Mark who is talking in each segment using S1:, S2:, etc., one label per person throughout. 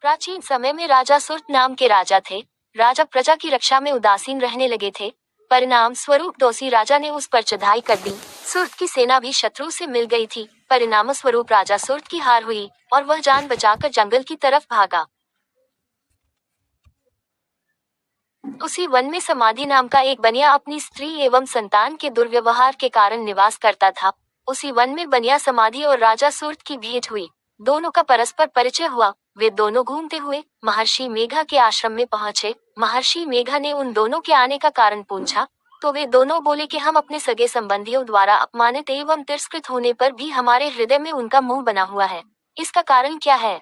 S1: प्राचीन समय में राजा सुर्त नाम के राजा थे। राजा प्रजा की रक्षा में उदासीन रहने लगे थे। परिणाम स्वरूप दोषी राजा ने उस पर चढ़ाई कर दी। सुर्त की सेना भी शत्रु से मिल गई थी। परिणाम स्वरूप राजा सुर्त की हार हुई और वह जान बचाकर जंगल की तरफ भागा। उसी वन में समाधि नाम का एक बनिया अपनी स्त्री एवं संतान के दुर्व्यवहार के कारण निवास करता था। उसी वन में बनिया समाधि और राजा सुर्त की भेंट हुई। दोनों का परस्पर परिचय हुआ। वे दोनों घूमते हुए महर्षि मेघा के आश्रम में पहुंचे। महर्षि मेघा ने उन दोनों के आने का कारण पूछा तो वे दोनों बोले कि हम अपने सगे संबंधियों द्वारा अपमानित एवं तिरस्कृत होने पर भी हमारे हृदय में उनका मुंह बना हुआ है। इसका कारण क्या है?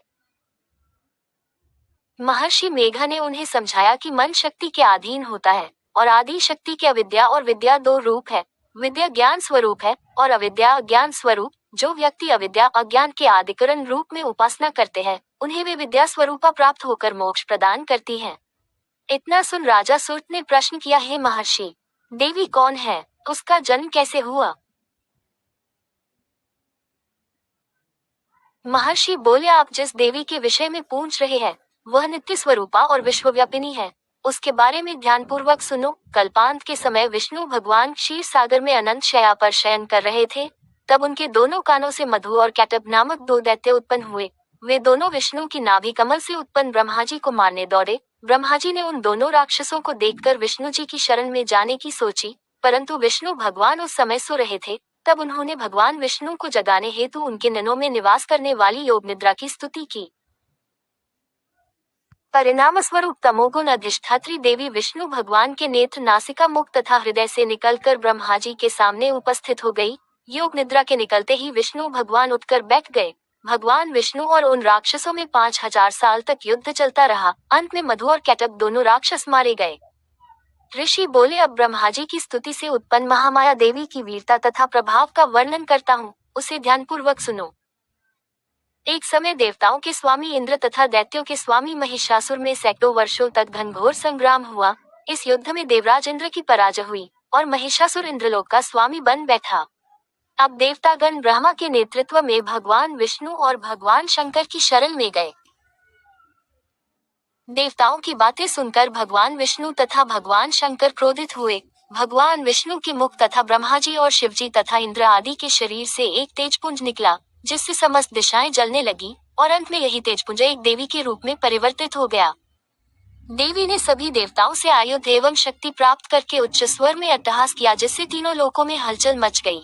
S1: महर्षि मेघा ने उन्हें समझाया कि मन शक्ति के अधीन होता है और आदि शक्ति के अविद्या और विद्या दो रूप है। विद्या ज्ञान स्वरूप है और अविद्या अज्ञान स्वरूप। जो व्यक्ति अविद्या अज्ञान के आदिकरण रूप में उपासना करते हैं उन्हें वे विद्या स्वरूपा प्राप्त होकर मोक्ष प्रदान करती है। इतना सुन राजा सुर्त ने प्रश्न किया, हे महर्षि, देवी कौन है? उसका जन्म कैसे हुआ? महर्षि बोले, आप जिस देवी के विषय में पूछ रहे हैं वह नित्य स्वरूपा और विश्वव्यापिनी है। उसके बारे में ध्यानपूर्वक सुनो। कल्पांत के समय विष्णु भगवान क्षीर सागर में अनंत शया पर शयन कर रहे थे। तब उनके दोनों कानों से मधु और कैटब नामक दो दैत्य उत्पन्न हुए। वे दोनों विष्णु की नाभि कमल से उत्पन्न ब्रह्मा जी को मारने दौड़े। ब्रह्मा जी ने उन दोनों राक्षसों को देखकर विष्णु जी की शरण में जाने की सोची, परंतु विष्णु भगवान उस समय सो रहे थे। तब उन्होंने भगवान विष्णु को जगाने हेतु उनके नैनों में निवास करने वाली योग निद्रा की स्तुति की। परिणाम स्वरूप तमोगुण अधिष्ठात्री देवी विष्णु भगवान के नेत्र नासिका मुख तथा हृदय से निकलकर ब्रह्मा जी के सामने उपस्थित हो गई। योग निद्रा के निकलते ही विष्णु भगवान उठकर बैठ गए। भगवान विष्णु और उन राक्षसों में 5000 साल तक युद्ध चलता रहा। अंत में मधु और कैटब दोनों राक्षस मारे गए। ऋषि बोले, अब ब्रह्मा जी की स्तुति से उत्पन्न महामाया देवी की वीरता तथा प्रभाव का वर्णन करता हूँ, उसे ध्यानपूर्वक सुनो। एक समय देवताओं के स्वामी इंद्र तथा दैत्यों के स्वामी महिषासुर में सैकड़ों वर्षों तक घनघोर संग्राम हुआ। इस युद्ध में देवराज इंद्र की पराजय हुई और महिषासुर इंद्रलोक का स्वामी बन बैठा। अब देवतागण ब्रह्मा के नेतृत्व में भगवान विष्णु और भगवान शंकर की शरण में गए। देवताओं की बातें सुनकर भगवान विष्णु तथा भगवान शंकर क्रोधित हुए। भगवान विष्णु के मुख तथा ब्रह्मा जी और शिव जी तथा इंद्र आदि के शरीर से एक तेजपुंज निकला, जिससे समस्त दिशाएं जलने लगी और अंत में यही तेजपुंज एक देवी के रूप में परिवर्तित हो गया। देवी ने सभी देवताओं से आयुध एवं शक्ति प्राप्त करके उच्च स्वर में अट्टहास किया, जिससे तीनों लोकों में हलचल मच गई।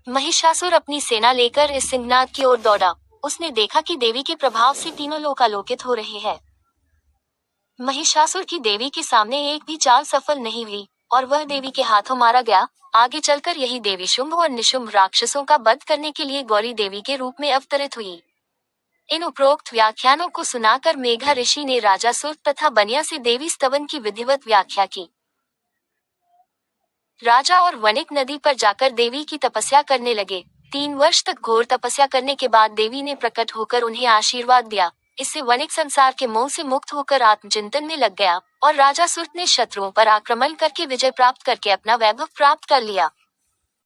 S1: महिषासुर अपनी सेना लेकर इस सिंहनाद की ओर दौड़ा। उसने देखा कि देवी के प्रभाव से तीनों लोक आलोकित हो रहे हैं। महिषासुर की देवी के सामने एक भी चाल सफल नहीं हुई और वह देवी के हाथों मारा गया। आगे चलकर यही देवी शुंभ और निशुंभ राक्षसों का वध करने के लिए गौरी देवी के रूप में अवतरित हुई। इन उपरोक्त व्याख्यानों को सुनाकर मेघा ऋषि ने राजा सुर्त तथा बनिया से देवी स्तवन की विधिवत व्याख्या की। राजा और वणिक नदी पर जाकर देवी की तपस्या करने लगे। 3 वर्ष तक घोर तपस्या करने के बाद देवी ने प्रकट होकर उन्हें आशीर्वाद दिया। इससे वणिक संसार के मोह से मुक्त होकर आत्मचिंतन में लग गया और राजा सुर्त ने शत्रुओं पर आक्रमण करके विजय प्राप्त करके अपना वैभव प्राप्त कर लिया।